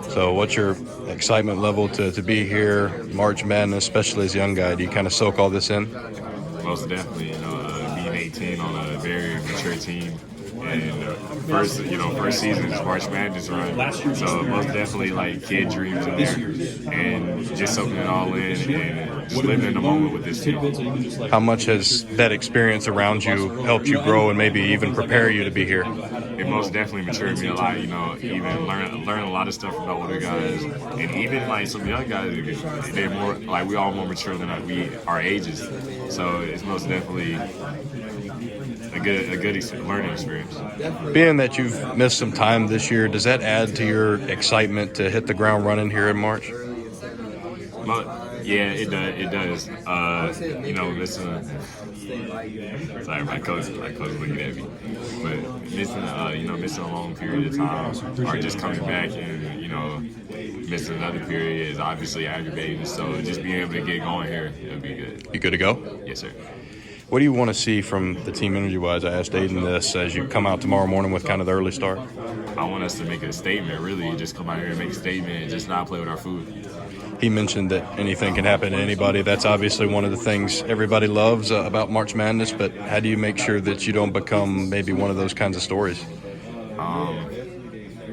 So what's your excitement level to be here, March Madness, especially as a young guy? Do you kind of soak all this in? Most definitely, being 18 on a very mature team, and first season is March Madness run. So most definitely like kid dreams in there, and just soaking it all in and just living in the moment with this team. How much has that experience around you helped you grow and maybe even prepare you to be here? It most definitely matured me a lot. Even learn a lot of stuff about older guys, and even like some young guys, they're more like we all more mature than our ages. So it's most definitely a good learning experience. Being that you've missed some time this year, does that add to your excitement to hit the ground running here in March? Yeah, it does. It does. Listen. Sorry, my coach looking at me. But missing a long period of time, or just coming back and missing another period is obviously aggravating. So just being able to get going here, it'll be good. You good to go? Yes, sir. What do you want to see from the team energy-wise? I asked Aiden this as you come out tomorrow morning with kind of the early start. I want us to make a statement, really. Just come out here and make a statement and just not play with our food. He mentioned that anything can happen to anybody. That's obviously one of the things everybody loves about March Madness, but how do you make sure that you don't become maybe one of those kinds of stories?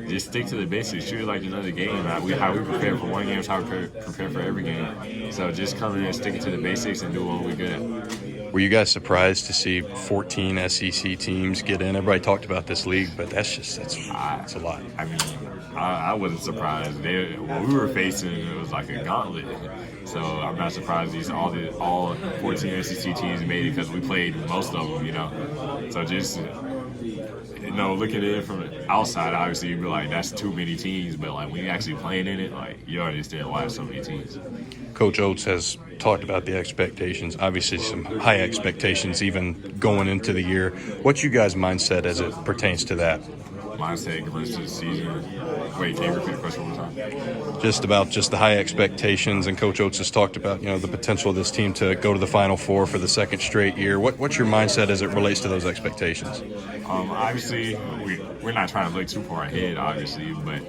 Just stick to the basics. Treat it like another game. How we prepare for one game is how we prepare for every game. So just come in and stick to the basics and do what we're good at. Were you guys surprised to see 14 SEC teams get in? Everybody talked about this league, but that's a lot. I mean, I wasn't surprised. What we were facing, it was like a gauntlet. So I'm not surprised all 14 SEC teams made it because we played most of them. So just looking at it from the outside, obviously you'd be like, that's too many teams. But like when you're actually playing in it, like you understand why there's so many teams. Coach Oates has talked about the expectations, obviously some high expectations even going into the year. What's you guys' mindset as it pertains to that? Mindset going into the season. Wait, can you repeat the question one more time? Just about the high expectations, and Coach Oates has talked about the potential of this team to go to the Final Four for the second straight year. What's your mindset as it relates to those expectations? Obviously, we're not trying to look too far ahead, obviously, but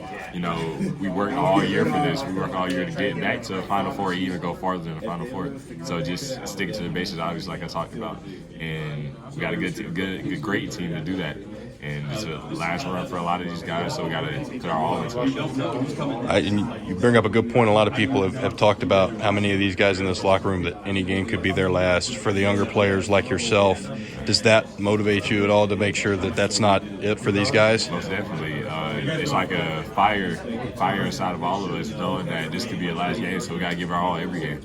we worked all year for this. We worked all year to get back to the Final Four, or even go farther than the Final Four. So just sticking to the basics, obviously, like I talked about, and we got a great team to do that. And it's a last run for a lot of these guys, so we got to put our all into it. And you bring up a good point. A lot of people have talked about how many of these guys in this locker room that any game could be their last. For the younger players like yourself, does that motivate you at all to make sure that that's not it for these guys? Most definitely. It's like a fire inside of all of us, knowing that this could be a last game, so we got to give our all every game.